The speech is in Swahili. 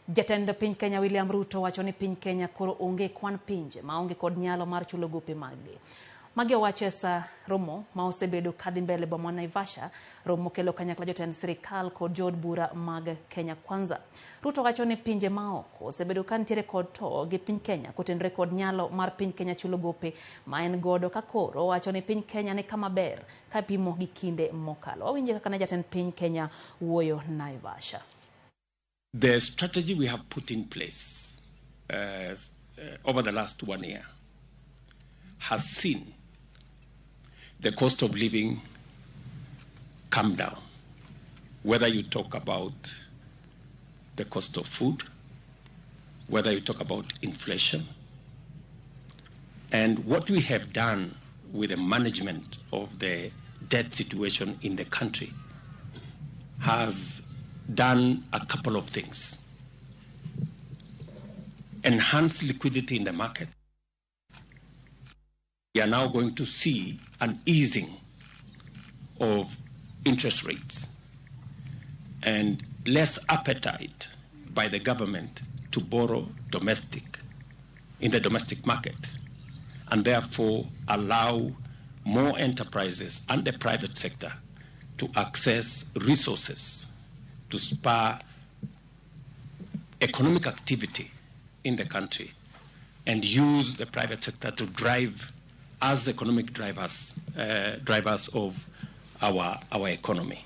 Jatend Piny Kenya William Ruto wacho ni Piny Kenya koro onge kwan pinje maonge kod nyalo mar chulo gope magi. Magi owacho sa romo ma osebedo kadhi mbele boma Naivasha, romo kelo kanyakla jotend sirikal kod jood bura mag Kenya Kwanza. Ruto wacho ni pinje maoko osebedo ka nitiere kod to gi Piny Kenya kotenre kod nyalo mar Piny Kenya chulo gope ma en godo ka koro wacho ni Piny Kenya ni kama ber ka pimo gi kinde mokalo. Wawinje kaka ne jatend Piny Kenya wuoyo Naivasha. The strategy we have put in place over the last 1 year has seen the cost of living come down. Whether you talk about the cost of food, whether you talk about inflation, and what we have done with the management of the debt situation in the country has done a couple of things. Enhance liquidity in the market. We are now going to see an easing of interest rates and less appetite by the government to borrow in the domestic market, and therefore allow more enterprises and the private sector to access resources to spur economic activity in the country and use the private sector to drive as economic drivers of our economy.